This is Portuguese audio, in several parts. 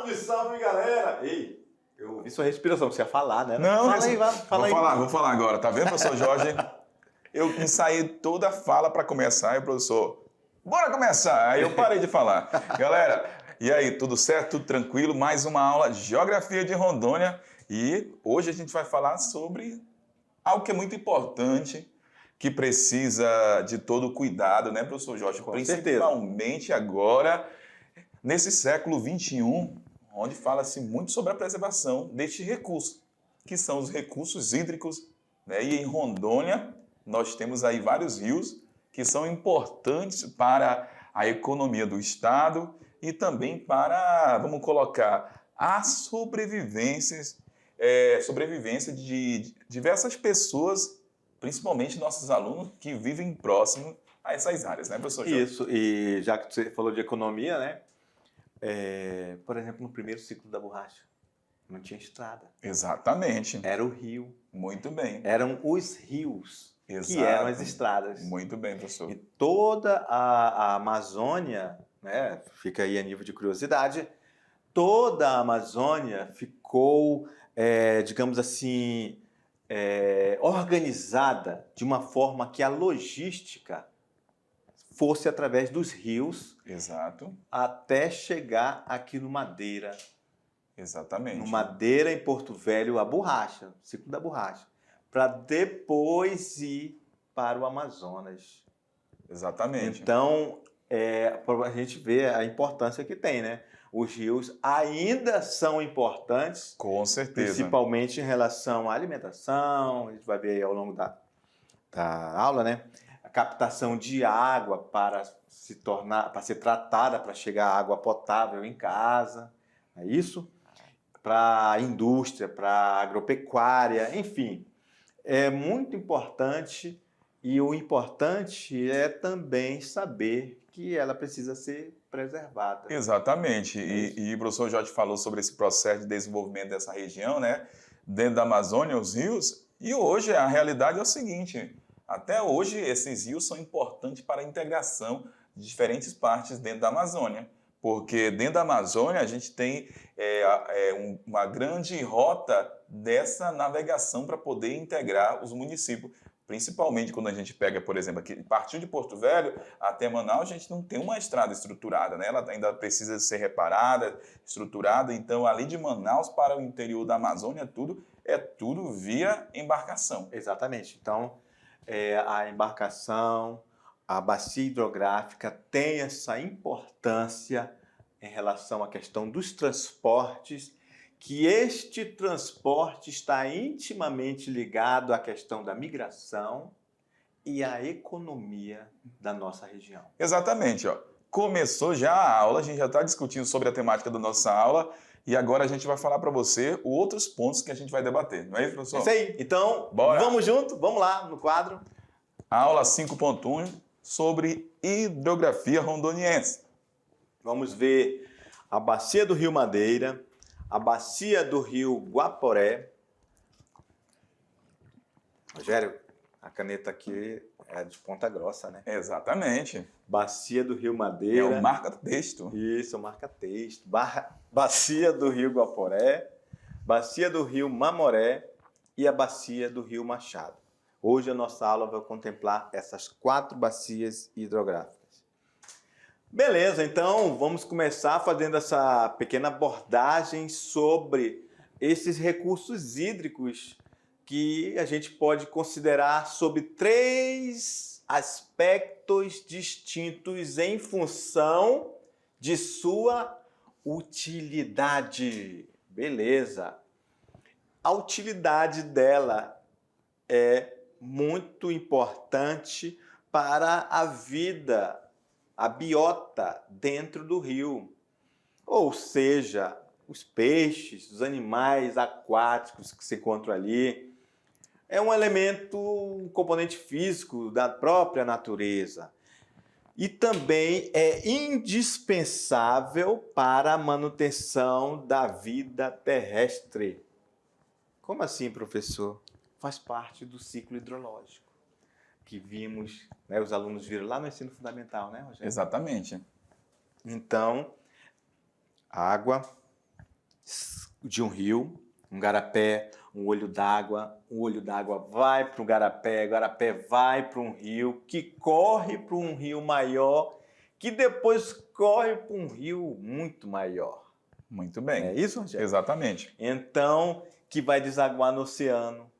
Salve, salve, galera! Ei, eu ouvi sua respiração, você ia falar, né? Não, fala aí, fala aí. Vou falar agora. Tá vendo, professor Jorge? Eu ensaiei toda a fala para começar e o professor, bora começar! Aí eu parei de falar. Galera, e aí, tudo certo? Tudo tranquilo? Mais uma aula de Geografia de Rondônia e hoje a gente vai falar sobre algo que é muito importante, que precisa de todo cuidado, né, professor Jorge? Com Principalmente agora, nesse século XXI, onde fala-se muito sobre a preservação deste recurso, que são os recursos hídricos, né? E em Rondônia, nós temos aí vários rios que são importantes para a economia do estado e também para, vamos colocar, a sobrevivência de diversas pessoas, principalmente nossos alunos que vivem próximo a essas áreas, né, professor Jorge? Isso, e já que você falou de economia, né? Por exemplo, no primeiro ciclo da borracha, não tinha estrada. Exatamente. Era o rio. Muito bem. Eram os rios Exato. que eram as estradas. Muito bem, professor. E toda a Amazônia, né, fica aí a nível de curiosidade, toda a Amazônia ficou, digamos assim, organizada de uma forma que a logística fosse através dos rios. Exato. Até chegar aqui no Madeira. Exatamente. No Madeira, em Porto Velho, a borracha, o ciclo da borracha, para depois ir para o Amazonas. Exatamente. Então, para a gente ver a importância que tem, né? Os rios ainda são importantes. Com certeza. Principalmente em relação à alimentação, a gente vai ver aí ao longo da aula, né? A captação de água para ser tratada, para chegar água potável em casa, é isso? Para a indústria, para a agropecuária, enfim. É muito importante e o importante é também saber que ela precisa ser preservada. Exatamente. E o professor Jorge falou sobre esse processo de desenvolvimento dessa região, né? Dentro da Amazônia, os rios. E hoje a realidade é o seguinte, até hoje esses rios são importantes para a integração de diferentes partes dentro da Amazônia. Porque dentro da Amazônia a gente tem uma grande rota dessa navegação para poder integrar os municípios. Principalmente quando a gente pega, por exemplo, aqui, partir de Porto Velho até Manaus, a gente não tem uma estrada estruturada, né? Ela ainda precisa ser reparada, estruturada. Então, ali de Manaus para o interior da Amazônia, tudo via embarcação. Exatamente. Então, a embarcação, a bacia hidrográfica tem essa importância em relação à questão dos transportes, que este transporte está intimamente ligado à questão da migração e à economia da nossa região. Exatamente. Ó. Começou já a aula, a gente já está discutindo sobre a temática da nossa aula e agora a gente vai falar para você outros pontos que a gente vai debater. Não é isso, professor? Isso aí. Então, bora. Vamos junto? Vamos lá no quadro. Aula 5.1 sobre hidrografia rondoniense. Vamos ver a bacia do Rio Madeira, a bacia do Rio Guaporé. Rogério, a caneta aqui é de ponta grossa, né? Exatamente. Bacia do Rio Madeira. É o marca-texto. Isso, o marca-texto. Bacia do Rio Guaporé, bacia do Rio Mamoré e a bacia do Rio Machado. Hoje a nossa aula vai contemplar essas 4 bacias hidrográficas. Beleza, então vamos começar fazendo essa pequena abordagem sobre esses recursos hídricos que a gente pode considerar sob 3 aspectos distintos em função de sua utilidade. Beleza. A utilidade dela é muito importante para a vida, a biota dentro do rio. Ou seja, os peixes, os animais aquáticos que se encontram ali. É um elemento, um componente físico da própria natureza. E também é indispensável para a manutenção da vida terrestre. Como assim, professor? Faz parte do ciclo hidrológico que vimos, né, os alunos viram lá no ensino fundamental, né, Rogério? Exatamente. Então, água, de um rio, um garapé, um olho d'água vai para o garapé, o garapé vai para um rio, que corre para um rio maior, que depois corre para um rio muito maior. Muito bem. É isso, Rogério? Exatamente. Então, que vai desaguar no oceano,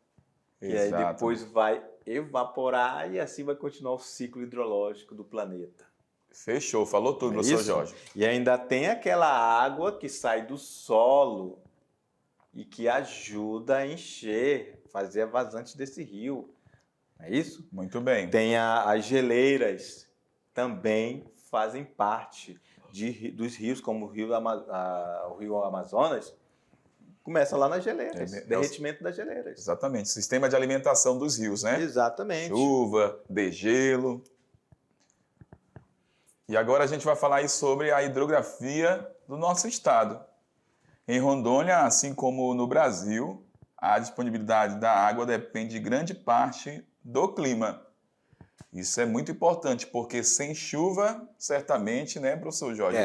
que aí Exato. depois vai evaporar e assim vai continuar o ciclo hidrológico do planeta. Fechou, falou tudo, É professor isso? Jorge. E ainda tem aquela água que sai do solo e que ajuda a encher, fazer a vazante desse rio. É isso? Muito bem. Tem as geleiras, também fazem parte dos rios, como o rio Amazonas, começa lá nas geleiras, derretimento das geleiras. Exatamente, sistema de alimentação dos rios, né? Exatamente. Chuva, degelo. E agora a gente vai falar aí sobre a hidrografia do nosso estado. Em Rondônia, assim como no Brasil, a disponibilidade da água depende de grande parte do clima. Isso é muito importante, porque sem chuva, certamente, né, professor Jorge?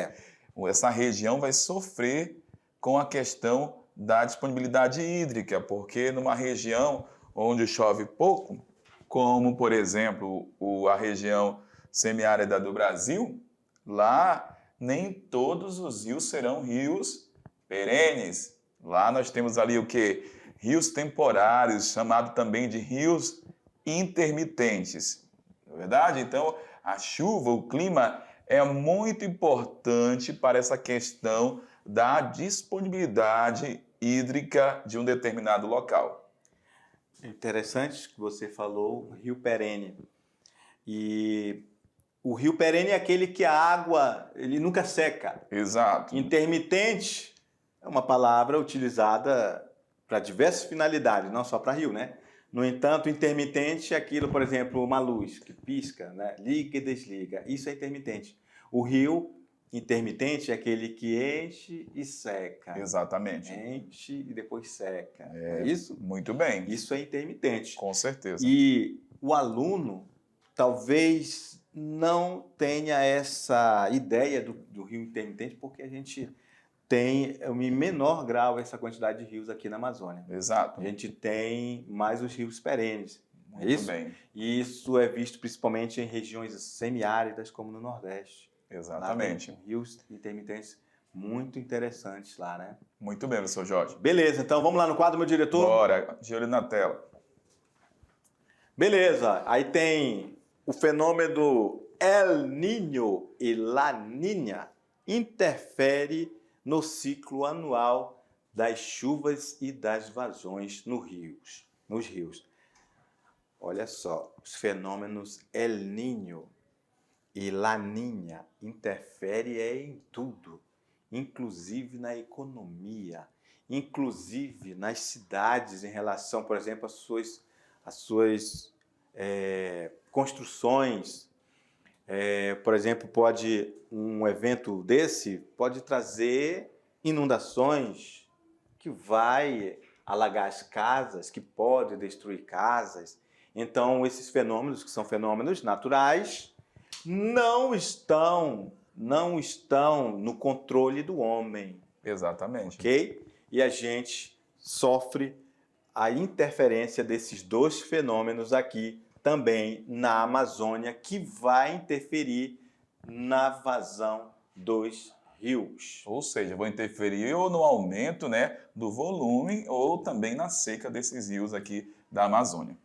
Essa região vai sofrer com a questão da disponibilidade hídrica, porque numa região onde chove pouco, como, por exemplo, a região semiárida do Brasil, lá nem todos os rios serão rios perenes. Lá nós temos ali o quê? Rios temporários, chamado também de rios intermitentes. Não é verdade? Então, a chuva, o clima é muito importante para essa questão da disponibilidade hídrica de um determinado local. Interessante que você falou rio perene. E o rio perene é aquele que a água ele nunca seca. Exato. Intermitente é uma palavra utilizada para diversas finalidades, não só para rio, né? No entanto, intermitente é aquilo, por exemplo, uma luz que pisca, né? Liga e desliga. Isso é intermitente. O rio intermitente é aquele que enche e seca. Exatamente. Enche e depois seca. É isso? Muito bem. Isso é intermitente. Com certeza. E o aluno talvez não tenha essa ideia do rio intermitente, porque a gente tem em menor grau essa quantidade de rios aqui na Amazônia. Exato. A gente tem mais os rios perenes. Muito isso? bem. E isso é visto principalmente em regiões semiáridas, como no Nordeste. Exatamente. Lá tem rios intermitentes muito interessantes lá, né? Muito bem, professor Jorge. Beleza, então vamos lá no quadro, meu diretor? Bora, de olho na tela. Beleza, aí tem o fenômeno El Niño e La Niña interfere no ciclo anual das chuvas e das vazões nos rios. Olha só, os fenômenos El Niño e La Niña interferem em tudo, inclusive na economia, inclusive nas cidades em relação, por exemplo, às suas construções. Por exemplo, um evento desse pode trazer inundações que vai alagar as casas, que pode destruir casas. Então, esses fenômenos, que são fenômenos naturais, não estão no controle do homem. Exatamente. Ok? E a gente sofre a interferência desses dois fenômenos aqui também na Amazônia, que vai interferir na vazão dos rios. Ou seja, vão interferir ou no aumento, né, do volume ou também na seca desses rios aqui da Amazônia.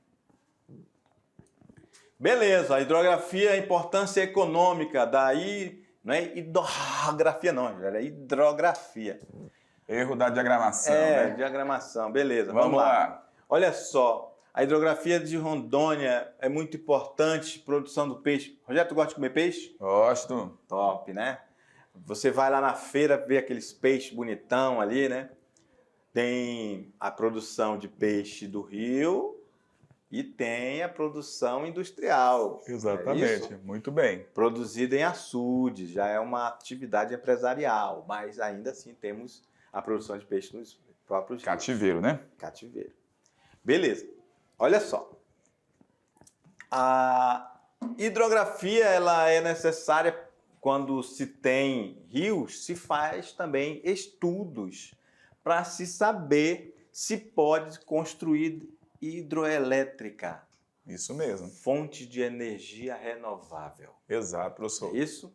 Beleza, a hidrografia, a importância econômica, daí não é hidrografia não, é hidrografia. Erro da diagramação, né? Diagramação, beleza. Vamos lá. Olha só, a hidrografia de Rondônia é muito importante, produção do peixe. Rogério, tu gosta de comer peixe? Gosto. Top, né? Você vai lá na feira ver aqueles peixes bonitão ali, né? Tem a produção de peixe do rio e tem a produção industrial. Exatamente, muito bem. Produzida em açudes, já é uma atividade empresarial, mas ainda assim temos a produção de peixe nos próprios cativeiro, né? Cativeiro. Beleza. Olha só. A hidrografia ela é necessária quando se tem rios, se faz também estudos para se saber se pode construir hidroelétrica, Isso mesmo. fonte de energia renovável. Exato, professor. É isso?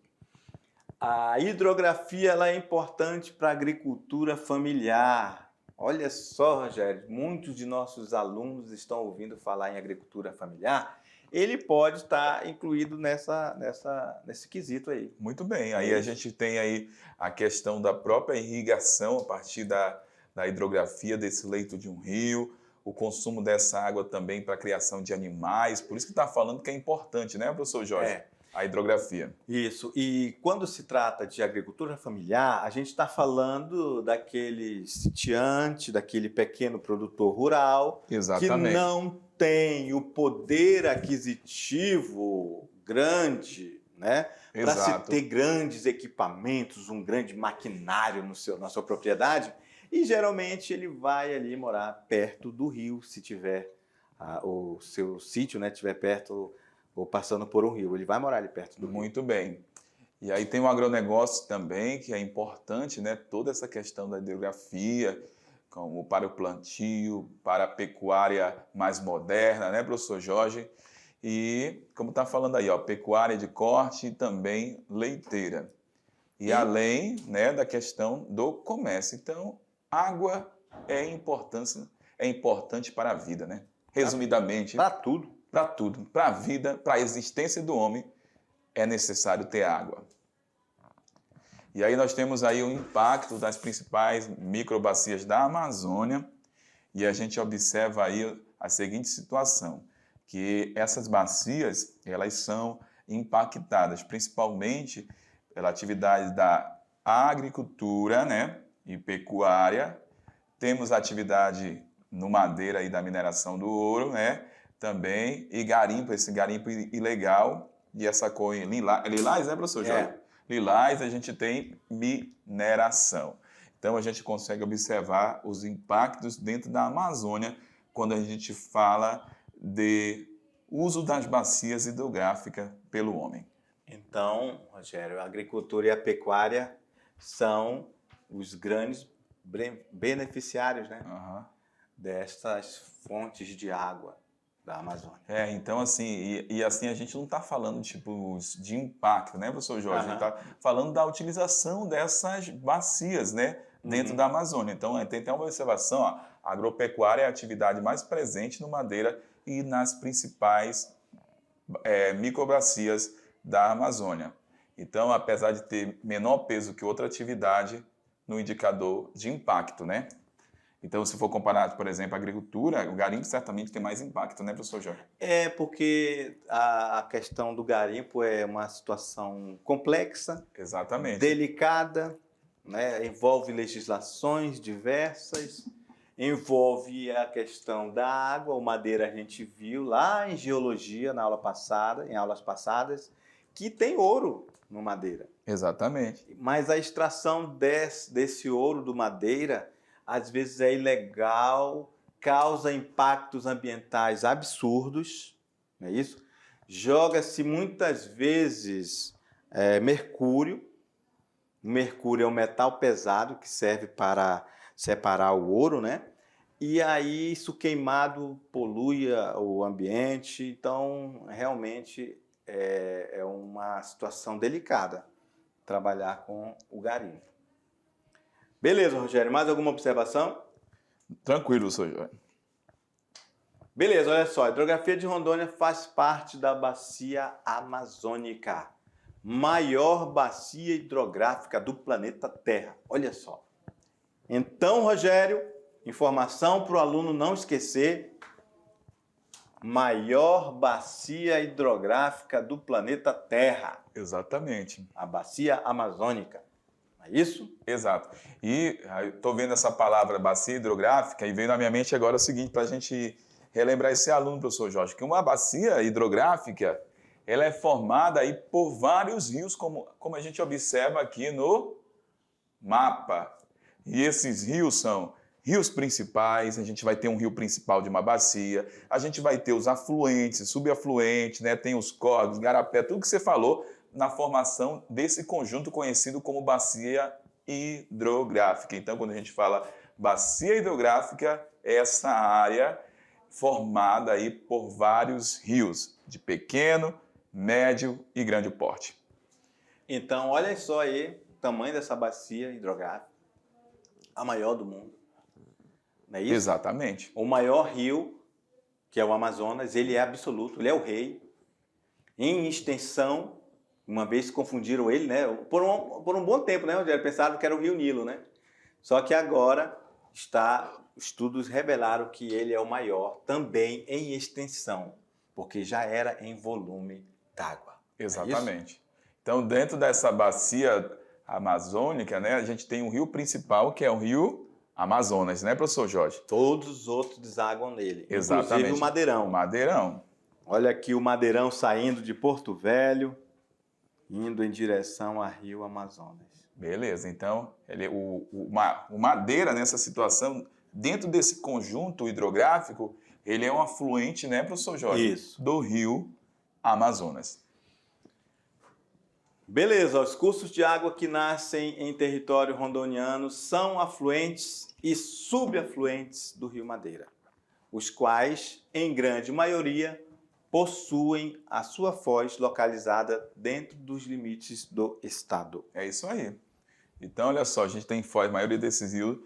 A hidrografia ela é importante para a agricultura familiar. Olha só, Rogério, muitos de nossos alunos estão ouvindo falar em agricultura familiar. Ele pode estar incluído nesse quesito aí. Muito bem. Aí a gente tem aí a questão da própria irrigação a partir da hidrografia desse leito de um rio, o consumo dessa água também para a criação de animais. Por isso que está falando que é importante, né, professor Jorge? A hidrografia. Isso. E quando se trata de agricultura familiar, a gente está falando daquele sitiante, daquele pequeno produtor rural Exatamente. que não tem o poder aquisitivo grande, né, para se Exato. ter grandes equipamentos, um grande maquinário na sua propriedade. E geralmente ele vai ali morar perto do rio, se tiver o seu sítio, né, tiver perto ou passando por um rio. Ele vai morar ali perto do rio. Muito bem. E aí tem o agronegócio também, que é importante, né? Toda essa questão da hidrografia, como para o plantio, para a pecuária mais moderna, né, professor Jorge? E, como está falando aí, ó, pecuária de corte e também leiteira. E além, né, da questão do comércio. Então, água é importante para a vida, né? Resumidamente, Para tudo. para tudo, para a vida, para a existência do homem, é necessário ter água. E aí nós temos aí o impacto das principais microbacias da Amazônia, e a gente observa aí a seguinte situação, que essas bacias, elas são impactadas principalmente pela atividade da agricultura, né, e pecuária. Temos atividade no madeira e da mineração do ouro, né, também, e garimpo, esse garimpo ilegal, e essa cor lilás, né, professor Jorge? Lilás, a gente tem mineração. Então, a gente consegue observar os impactos dentro da Amazônia quando a gente fala de uso das bacias hidrográficas pelo homem. Então, Rogério, a agricultura e a pecuária são os grandes beneficiários, né, destas fontes de água da Amazônia. Então assim, e assim a gente não está falando tipo de impacto, né, professor Jorge? A gente está falando da utilização dessas bacias, né, dentro da Amazônia. Então, tem até uma observação, ó, a agropecuária é a atividade mais presente no Madeira e nas principais microbacias da Amazônia. Então, apesar de ter menor peso que outra atividade no indicador de impacto, né? Então, se for comparar, por exemplo, a agricultura, o garimpo certamente tem mais impacto, né, professor Jorge? Porque a questão do garimpo é uma situação complexa, exatamente, delicada, né? Envolve legislações diversas, envolve a questão da água. O Madeira a gente viu lá em geologia, em aulas passadas, que tem ouro no Madeira. Exatamente. Mas a extração desse ouro do Madeira às vezes é ilegal, causa impactos ambientais absurdos, não é isso? Joga-se muitas vezes mercúrio. O mercúrio é um metal pesado que serve para separar o ouro, né? E aí isso queimado polui o ambiente, então realmente é uma situação delicada trabalhar com o garimpo. Beleza, Rogério. Mais alguma observação? Tranquilo, professor Jorge. Beleza, olha só. A hidrografia de Rondônia faz parte da Bacia Amazônica, maior bacia hidrográfica do planeta Terra. Olha só. Então, Rogério, informação para o aluno não esquecer. Maior bacia hidrográfica do planeta Terra. Exatamente. A Bacia Amazônica. É isso? Exato. E estou vendo essa palavra bacia hidrográfica e veio na minha mente agora o seguinte, para a gente relembrar esse aluno, professor Jorge, que uma bacia hidrográfica ela é formada aí por vários rios, como a gente observa aqui no mapa. E esses rios são rios principais, a gente vai ter um rio principal de uma bacia, a gente vai ter os afluentes, subafluentes, né? Tem os córregos, garapé, tudo que você falou na formação desse conjunto conhecido como bacia hidrográfica. Então, quando a gente fala bacia hidrográfica é essa área formada aí por vários rios de pequeno, médio e grande porte. Então, olha só aí o tamanho dessa bacia hidrográfica, a maior do mundo. Não é isso? Exatamente. O maior rio, que é o Amazonas, ele é absoluto, ele é o rei. Em extensão, uma vez confundiram ele, né? Por um bom tempo, né? Onde pensaram que era o Rio Nilo, né? Só que agora estudos revelaram que ele é o maior também em extensão, porque já era em volume d'água. Exatamente. Então, dentro dessa bacia amazônica, né, a gente tem um rio principal, que é o rio Amazonas, né, professor Jorge? Todos os outros desaguam nele, Exatamente. inclusive o Madeirão. O Madeirão. Olha aqui o Madeirão saindo de Porto Velho, indo em direção a Rio Amazonas. Beleza, então o Madeira, nessa situação, dentro desse conjunto hidrográfico, ele é um afluente, né, professor Jorge? Isso. Do rio Amazonas. Beleza, os cursos de água que nascem em território rondoniano são afluentes e subafluentes do Rio Madeira, os quais, em grande maioria, possuem a sua foz localizada dentro dos limites do estado. É isso aí. Então, olha só, a gente tem foz, a maioria desses rios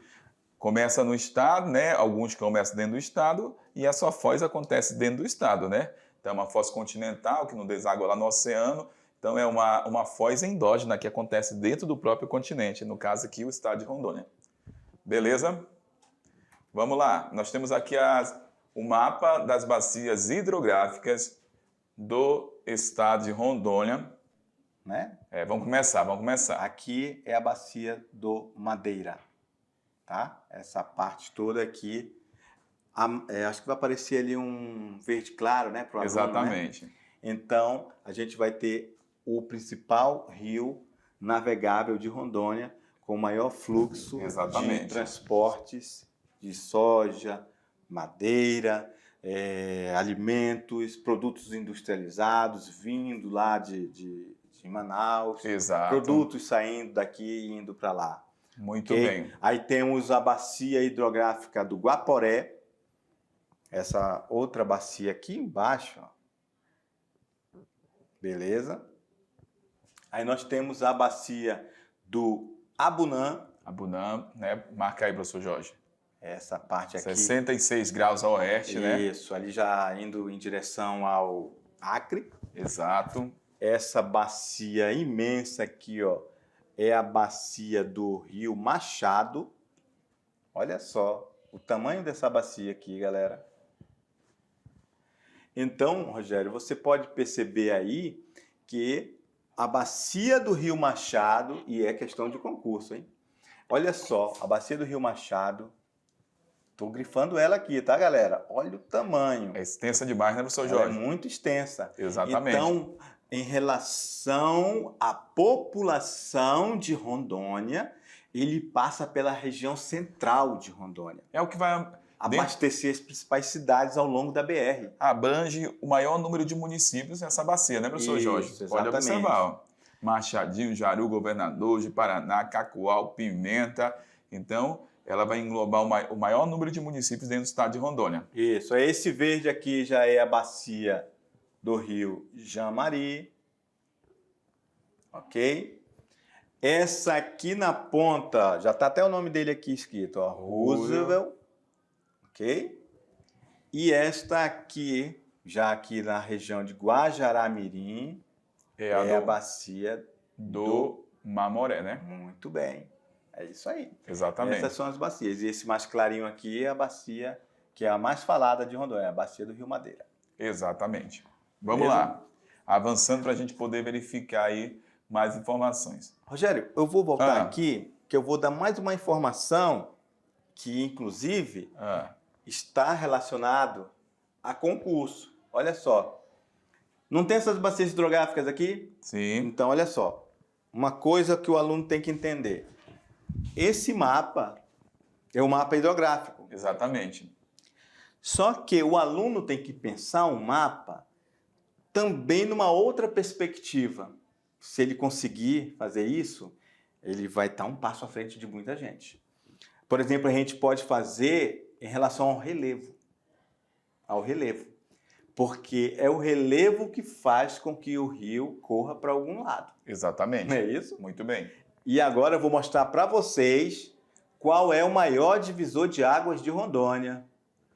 começa no estado, né? Alguns começam dentro do estado e a sua foz acontece dentro do estado, né? Então, é uma foz continental que não deságua lá no oceano. Então, é uma foz endógena que acontece dentro do próprio continente, no caso aqui, o estado de Rondônia. Beleza? Vamos lá. Nós temos aqui o mapa das bacias hidrográficas do estado de Rondônia. Né? Vamos começar. Aqui é a bacia do Madeira, tá? Essa parte toda aqui, acho que vai aparecer ali um verde claro, né? Pro aluno, exatamente. Né? Então, a gente vai ter o principal rio navegável de Rondônia com o maior fluxo exatamente. de transportes de soja, madeira, alimentos, produtos industrializados vindo lá de Manaus, exato. Produtos saindo daqui e indo para lá. Muito bem. Aí temos a bacia hidrográfica do Guaporé, essa outra bacia aqui embaixo, ó. Beleza? Aí nós temos a bacia do Abunã. Abunã, né? Marca aí, professor Jorge. Essa parte aqui. 66 graus a oeste, né? Isso, ali já indo em direção ao Acre. Exato. Essa bacia imensa aqui, ó, é a bacia do Rio Machado. Olha só o tamanho dessa bacia aqui, galera. Então, Rogério, você pode perceber aí que a bacia do Rio Machado, e é questão de concurso, hein? Olha só, a bacia do Rio Machado, estou grifando ela aqui, tá, galera? Olha o tamanho. É extensa demais, né, professor Jorge? É muito extensa. Exatamente. Então, em relação à população de Rondônia, ele passa pela região central de Rondônia. É o que vai abastecer as principais cidades ao longo da BR. Abrange o maior número de municípios nessa bacia, né, professor Jorge? Exatamente. Pode observar, ó. Machadinho, Jaru, Governador de Paraná, Cacoal, Pimenta. Então, ela vai englobar o maior número de municípios dentro do estado de Rondônia. Isso. Esse verde aqui já é a bacia do rio Jamari. Ok? Essa aqui na ponta, já está até o nome dele aqui escrito, ó, Roosevelt. Ok? E esta aqui, já aqui na região de Guajará-Mirim, é a bacia do Mamoré, né? Muito bem. É isso aí. Exatamente. Essas são as bacias. E esse mais clarinho aqui é a bacia que é a mais falada de Rondônia, a bacia do Rio Madeira. Exatamente. Vamos lá. Avançando para a gente poder verificar aí mais informações. Rogério, eu vou voltar aqui, que eu vou dar mais uma informação que, inclusive, está relacionado a concurso. Olha só. Não tem essas bacias hidrográficas aqui? Sim. Então, olha só. Uma coisa que o aluno tem que entender. Esse mapa é o mapa hidrográfico. Exatamente. Só que o aluno tem que pensar um mapa também numa outra perspectiva. Se ele conseguir fazer isso, ele vai estar um passo à frente de muita gente. Por exemplo, a gente pode fazer em relação ao relevo. Ao relevo. Porque é o relevo que faz com que o rio corra para algum lado. Exatamente. Não é isso? Muito bem. E agora eu vou mostrar para vocês qual é o maior divisor de águas de Rondônia.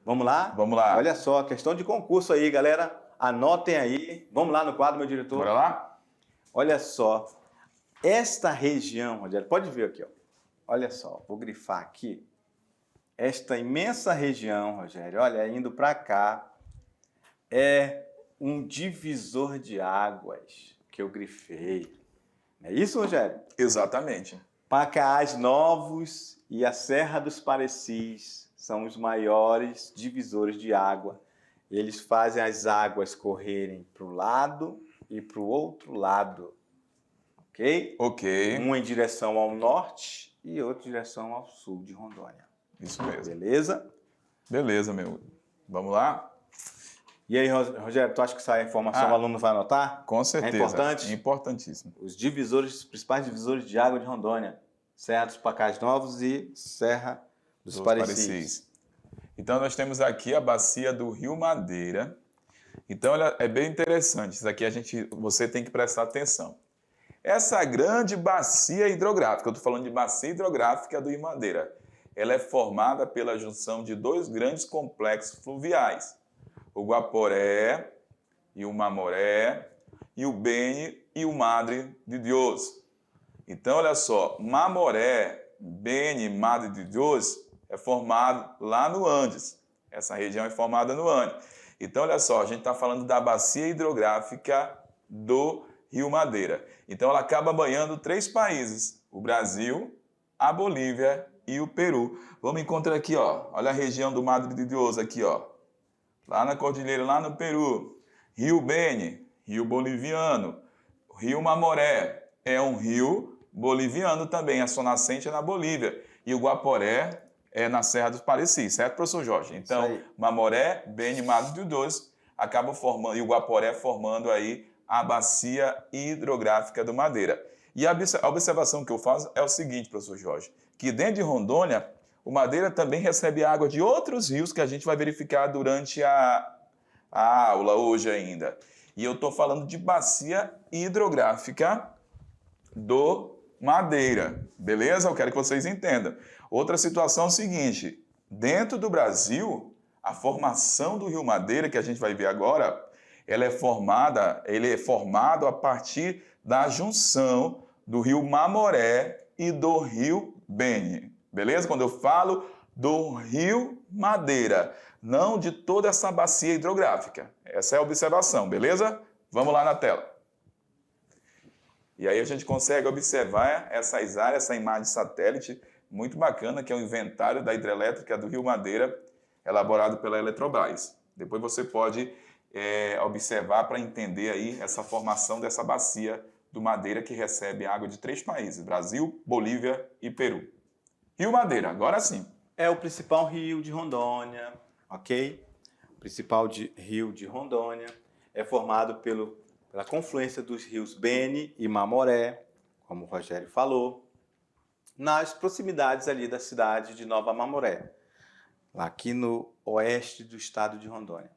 Vamos lá? Vamos lá. Olha só, questão de concurso aí, galera. Anotem aí. Vamos lá no quadro, meu diretor. Bora lá? Olha só. Esta região, Rogério, pode ver aqui, ó. Olha só, vou grifar aqui. Esta imensa região, Rogério, olha, indo para cá, é um divisor de águas que eu grifei. Não é isso, Rogério? Exatamente. Pacaás Novos e a Serra dos Parecis são os maiores divisores de água. Eles fazem as águas correrem para o lado e para o outro lado. Ok? Ok. Um em direção ao norte e outro em direção ao sul de Rondônia. Isso mesmo. Beleza? Beleza, meu. Vamos lá? E aí, Rogério, tu acha que essa informação o aluno vai anotar? Com certeza. É importante? Importantíssimo. Os principais divisores de água de Rondônia. Serra dos Pacaás Novos e Serra dos Parecis. Então, nós temos aqui a bacia do Rio Madeira. Então, é bem interessante. Isso aqui você tem que prestar atenção. Essa grande bacia hidrográfica, eu estou falando de bacia hidrográfica do Rio Madeira, ela é formada pela junção de dois grandes complexos fluviais, o Guaporé e o Mamoré, e o Beni e o Madre de Deus. Então, olha só, Mamoré, Beni e Madre de Deus é formado lá no Andes. Essa região é formada no Andes. Então, olha só, a gente está falando da bacia hidrográfica do Rio Madeira. Então, ela acaba banhando 3 países, o Brasil, a Bolívia e o Peru. Vamos encontrar aqui, ó, olha a região do Madre de Deus aqui, ó, lá na cordilheira, lá no Peru. Rio Beni, rio boliviano. Rio Mamoré é um rio boliviano também, a sua nascente é na Bolívia. E o Guaporé é na Serra dos Parecis, certo, professor Jorge? Então, Mamoré, Beni e Madre de Deus acabam formando, e o Guaporé formando aí a bacia hidrográfica do Madeira. E a observação que eu faço é o seguinte, professor Jorge, que dentro de Rondônia, o Madeira também recebe água de outros rios que a gente vai verificar durante a aula hoje ainda. E eu estou falando de bacia hidrográfica do Madeira, beleza? Eu quero que vocês entendam. Outra situação é o seguinte, dentro do Brasil, a formação do Rio Madeira, que a gente vai ver agora, ele é formado a partir da junção do rio Mamoré e do rio Beni. Beleza? Quando eu falo do rio Madeira, não de toda essa bacia hidrográfica. Essa é a observação, beleza? Vamos lá na tela. E aí a gente consegue observar essas áreas, essa imagem de satélite muito bacana, que é o inventário da hidrelétrica do Rio Madeira, elaborado pela Eletrobras. Depois você pode observar para entender aí essa formação dessa bacia do Madeira que recebe água de 3 países, Brasil, Bolívia e Peru. Rio Madeira, agora sim. É o principal rio de Rondônia, ok? O principal rio de Rondônia é formado pela confluência dos rios Beni e Mamoré, como o Rogério falou, nas proximidades ali da cidade de Nova Mamoré, lá aqui no oeste do estado de Rondônia.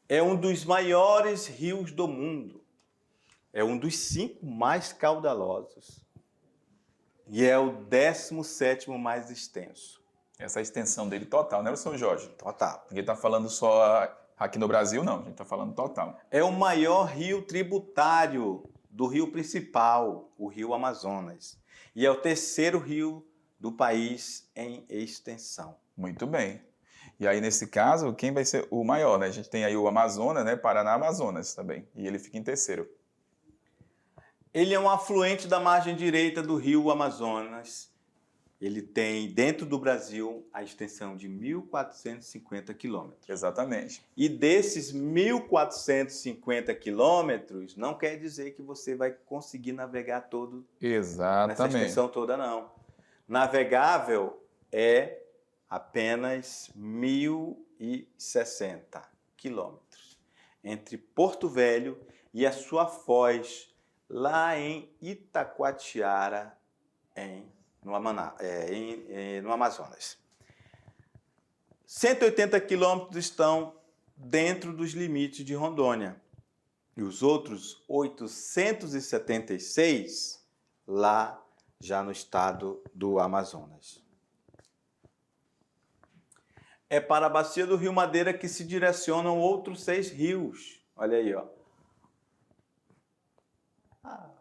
É um dos maiores rios do mundo. É um dos 5 mais caudalosos. E é o 17º mais extenso. Essa é a extensão dele total, né, professor Jorge? Total. Ninguém está falando só aqui no Brasil, não. A gente está falando total. É o maior rio tributário do rio principal, o rio Amazonas. E é o 3º rio do país em extensão. Muito bem. E aí, nesse caso, quem vai ser o maior, né? A gente tem aí o Amazonas, né? Paraná, Amazonas também. E ele fica em 3º. Ele é um afluente da margem direita do rio Amazonas. Ele tem, dentro do Brasil, a extensão de 1.450 quilômetros. Exatamente. E desses 1.450 quilômetros, não quer dizer que você vai conseguir navegar todo nessa extensão toda, não. Navegável é apenas 1.060 quilômetros entre Porto Velho e a sua foz, lá em Itacoatiara, em no Amazonas. 180 quilômetros estão dentro dos limites de Rondônia e os outros 876 lá já no estado do Amazonas. É para a bacia do Rio Madeira que se direcionam outros 6 rios. Olha aí, ó.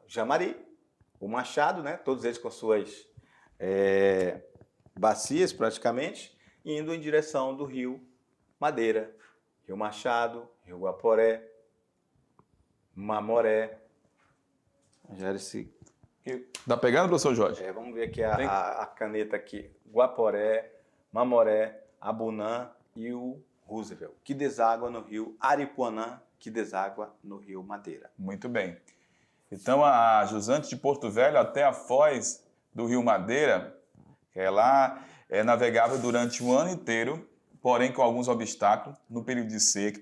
Jamari, o Machado, né? Todos eles com suas bacias praticamente, indo em direção do Rio Madeira. Rio Machado, Rio Guaporé, Mamoré. Já esse... Tá pegando, professor Jorge? Vamos ver aqui a caneta aqui. Guaporé, Mamoré, Abunã e o Roosevelt, que deságua no rio Aripuanã, que deságua no rio Madeira. Muito bem. Então, a jusante de Porto Velho até a foz do rio Madeira, que é lá, é navegável durante o ano inteiro, porém com alguns obstáculos no período de seca,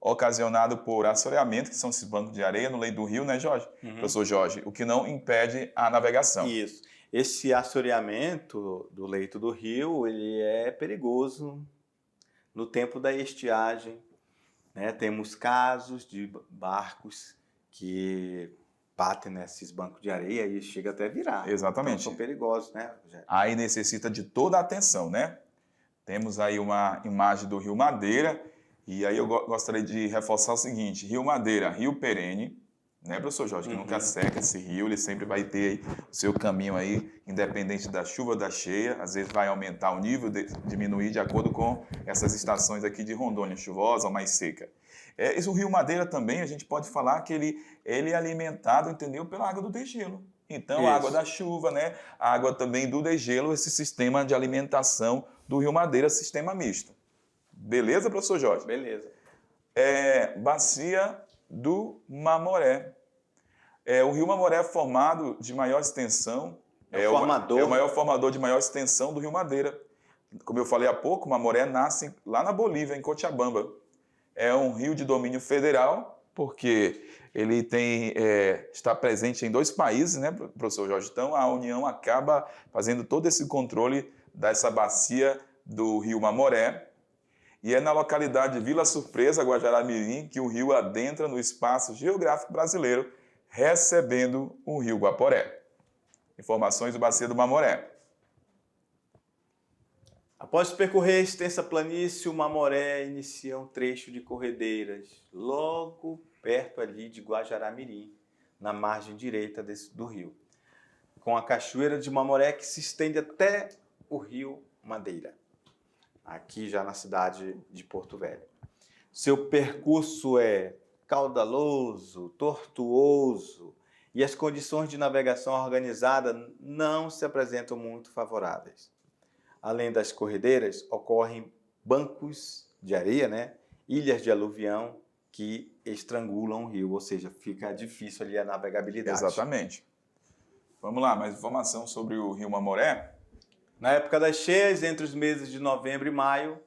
ocasionado por assoreamento, que são esses bancos de areia no leito do rio, né, Jorge? Professor Jorge, o que não impede a navegação. Isso. Esse assoreamento do leito do rio, ele é perigoso no tempo da estiagem, né? Temos casos de barcos que batem nesses bancos de areia e chega até a virar. Exatamente. Então, são perigosos, né, Rogério? Aí necessita de toda a atenção, né? Temos aí uma imagem do rio Madeira, e aí eu gostaria de reforçar o seguinte: Rio Madeira, rio perene, né, professor Jorge, que nunca seca esse rio, ele sempre vai ter aí o seu caminho aí, independente da chuva ou da cheia, às vezes vai aumentar o nível, diminuir de acordo com essas estações aqui de Rondônia, chuvosa ou mais seca. O Rio Madeira também, a gente pode falar que ele é alimentado, entendeu, pela água do degelo. Então, a água da chuva, né, a água também do degelo, esse sistema de alimentação do Rio Madeira, sistema misto. Beleza, professor Jorge? Beleza. Bacia do Mamoré. O rio Mamoré é formado de maior extensão. É o maior formador de maior extensão do Rio Madeira. Como eu falei há pouco, o Mamoré nasce lá na Bolívia, em Cochabamba. É um rio de domínio federal, porque ele está presente em 2 países, né, professor Jorge? Então, a União acaba fazendo todo esse controle dessa bacia do rio Mamoré. E é na localidade de Vila Surpresa, Guajará-Mirim, que o rio adentra no espaço geográfico brasileiro, recebendo o rio Guaporé. Informações do Bacia do Mamoré. Após percorrer a extensa planície, o Mamoré inicia um trecho de corredeiras, logo perto ali de Guajará-Mirim, na margem direita do rio, com a cachoeira de Mamoré que se estende até o rio Madeira, aqui já na cidade de Porto Velho. Seu percurso é caudaloso, tortuoso e as condições de navegação organizada não se apresentam muito favoráveis. Além das corredeiras, ocorrem bancos de areia, né? Ilhas de aluvião que estrangulam o rio, ou seja, fica difícil ali a navegabilidade. Exatamente. Vamos lá, mais informação sobre o rio Mamoré. Na época das cheias, entre os meses de novembro e maio,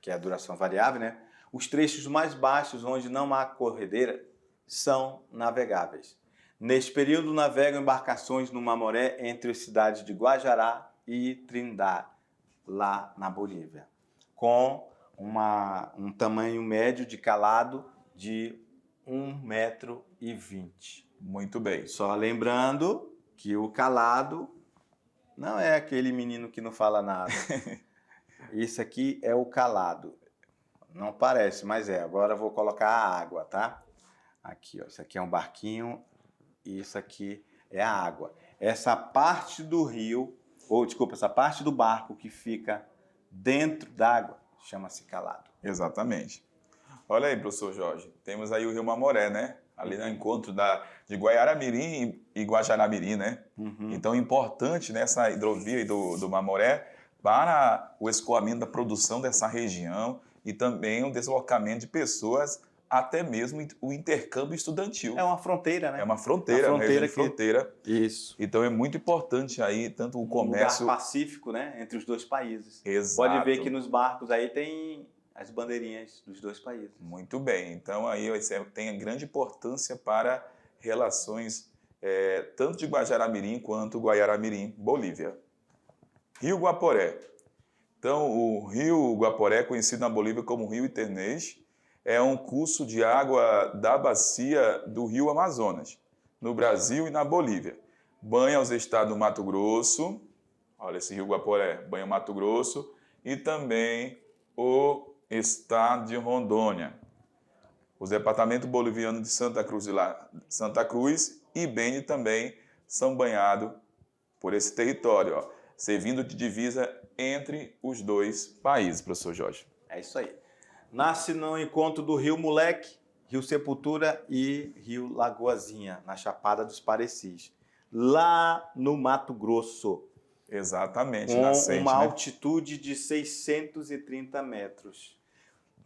que é a duração variável, né? Os trechos mais baixos, onde não há corredeira, são navegáveis. Neste período, navegam embarcações no Mamoré entre as cidades de Guajará e Trindade, lá na Bolívia, com um tamanho médio de calado de 1,20 m. Muito bem. Só lembrando que o calado não é aquele menino que não fala nada. Isso aqui é o calado. Não parece, mas é. Agora eu vou colocar a água, tá? Aqui, ó. Isso aqui é um barquinho e isso aqui é a água. Essa parte do rio, essa parte do barco que fica dentro d'água, chama-se calado. Exatamente. Olha aí, professor Jorge, temos aí o rio Mamoré, né? Ali no encontro de Guaiara-Mirim e Guajará-Mirim, né? Então, importante nessa hidrovia do Mamoré para o escoamento da produção dessa região e também o deslocamento de pessoas, até mesmo o intercâmbio estudantil. É uma fronteira, né? É uma fronteira, fronteira. Isso. Então, é muito importante aí, tanto o comércio... Um lugar pacífico, né? Entre os 2 países. Exato. Pode ver que nos barcos aí tem as bandeirinhas dos 2 países. Muito bem. Então, aí tem grande importância para relações tanto de Guajará-Mirim quanto Guaiara-Mirim, Bolívia. Rio Guaporé. Então, o Rio Guaporé, conhecido na Bolívia como Rio Iternês, é um curso de água da bacia do Rio Amazonas, no Brasil e na Bolívia. Banha os estados do Mato Grosso, olha esse Rio Guaporé, banha o Mato Grosso, e também o estado de Rondônia. Os departamentos bolivianos de Santa Cruz e Beni também são banhados por esse território, ó, servindo de divisa entre os dois países, professor Jorge. É isso aí. Nasce no encontro do Rio Moleque, Rio Sepultura e Rio Lagoazinha, na Chapada dos Parecis, lá no Mato Grosso. Exatamente, com nascente, uma né? altitude de 630 metros.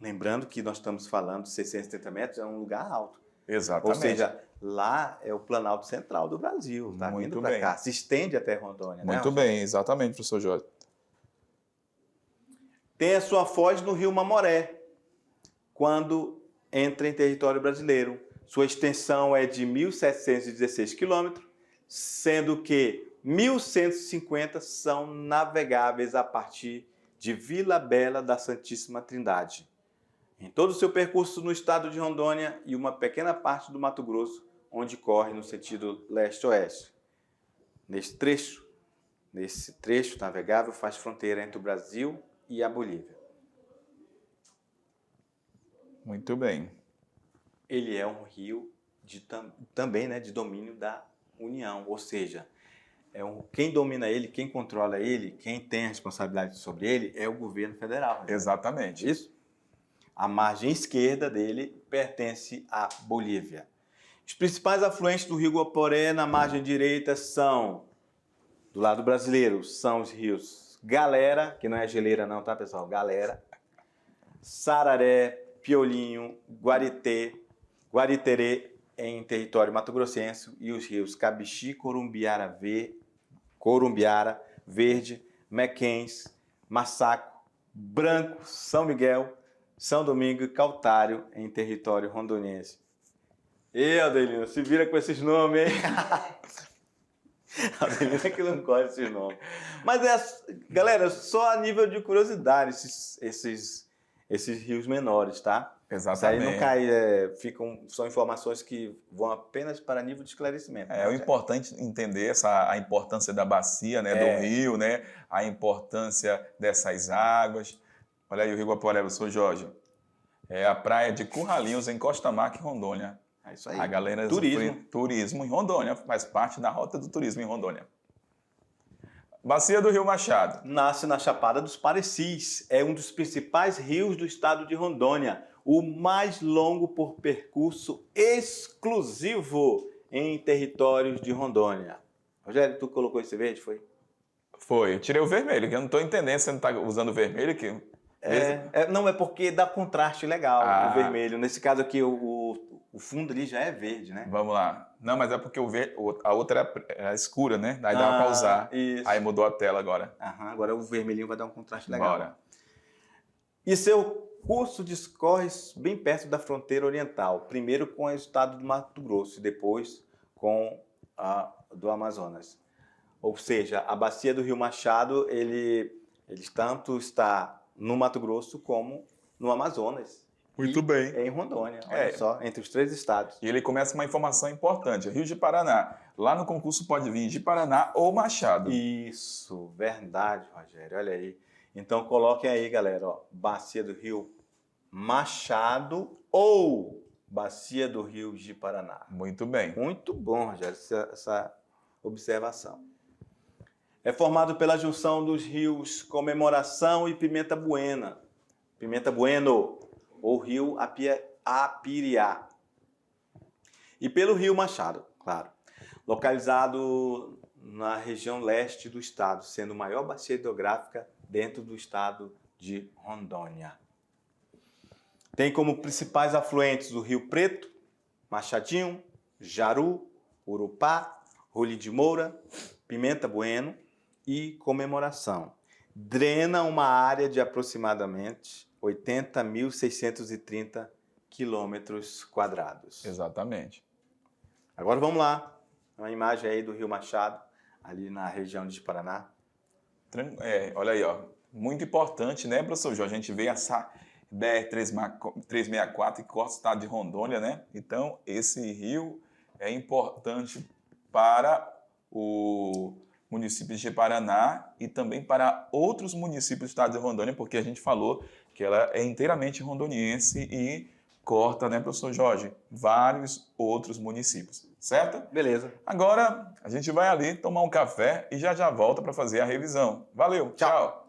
Lembrando que nós estamos falando de 630 metros, é um lugar alto. Exatamente. Ou seja, lá é o Planalto Central do Brasil, está vindo para cá, se estende até Rondônia. Muito bem, exatamente, professor Jorge. Tem a sua foz no Rio Mamoré, quando entra em território brasileiro. Sua extensão é de 1.716 quilômetros, sendo que 1.150 são navegáveis a partir de Vila Bela da Santíssima Trindade. Em todo o seu percurso no estado de Rondônia e uma pequena parte do Mato Grosso, onde corre no sentido leste-oeste. Nesse trecho navegável faz fronteira entre o Brasil e a Bolívia. Muito bem. Ele é um rio também, né, de domínio da União, ou seja, quem domina ele, quem controla ele, quem tem a responsabilidade sobre ele é o governo federal. Né? Exatamente. Isso? A margem esquerda dele pertence à Bolívia. Os principais afluentes do Rio Guaporé na margem direita são, do lado brasileiro, são os rios Galera, que não é geleira não, tá, pessoal? Galera, Sararé, Piolinho, Guariterê, em território mato-grossense, e os rios Cabixi, Corumbiara Verde, Mequens, Massaco, Branco, São Miguel, São Domingo e Cautário, em território rondoniense. E Adelino, se vira com esses nomes, hein? Adelino é que não conhece esses nomes. Mas, galera, só a nível de curiosidade, esses rios menores, tá? Exatamente. Isso aí não cai, são informações que vão apenas para nível de esclarecimento. É o importante entender a importância da bacia, né, do rio, né, a importância dessas águas. Olha aí o Rio Guaporé, professor Jorge. É a praia de Curralinhos, em Costa Marca, em Rondônia. É isso aí. A galera turismo em Rondônia, faz parte da rota do turismo em Rondônia. Bacia do Rio Machado. Nasce na Chapada dos Parecis. É um dos principais rios do estado de Rondônia. O mais longo por percurso exclusivo em territórios de Rondônia. Rogério, tu colocou esse verde, foi? Foi. Eu tirei o vermelho, que eu não estou entendendo se você não está usando o vermelho aqui. Não, é porque dá contraste legal o vermelho. Nesse caso aqui, o fundo ali já é verde, né? Vamos lá. Não, mas é porque a outra era escura, né? Daí dava para usar. Isso. Aí mudou a tela agora. Agora o vermelhinho vai dar um contraste legal. Bora. E seu curso discorre bem perto da fronteira oriental. Primeiro com o estado do Mato Grosso e depois com do Amazonas. Ou seja, a bacia do Rio Machado, ele tanto está no Mato Grosso como no Amazonas. Muito bem. Em Rondônia, olha só, entre os 3 estados. E ele começa com uma informação importante. Rio de Paraná. Lá no concurso pode vir de Paraná ou Machado. Isso, verdade, Rogério, olha aí. Então coloquem aí, galera, ó, bacia do Rio Machado ou bacia do Rio de Paraná. Muito bem. Muito bom, Rogério, essa observação. É formado pela junção dos rios Comemoração e Pimenta Bueno, ou rio Apiriá. E pelo rio Machado, claro. Localizado na região leste do estado, sendo a maior bacia hidrográfica dentro do estado de Rondônia. Tem como principais afluentes o Rio Preto, Machadinho, Jaru, Urupá, Rolim de Moura, Pimenta Bueno e Comemoração. Drena uma área de aproximadamente 80.630 quilômetros quadrados. Exatamente. Agora vamos lá. Uma imagem aí do Rio Machado, ali na região de Paraná. Olha aí, ó. Muito importante, né, professor Jorge? A gente vê essa BR-364 que corta o estado de Rondônia, né? Então, esse rio é importante para o município de Paraná e também para outros municípios do estado de Rondônia, porque a gente falou que ela é inteiramente rondoniense e corta, né, professor Jorge, vários outros municípios, certo? Beleza. Agora, a gente vai ali tomar um café e já volta para fazer a revisão. Valeu, tchau.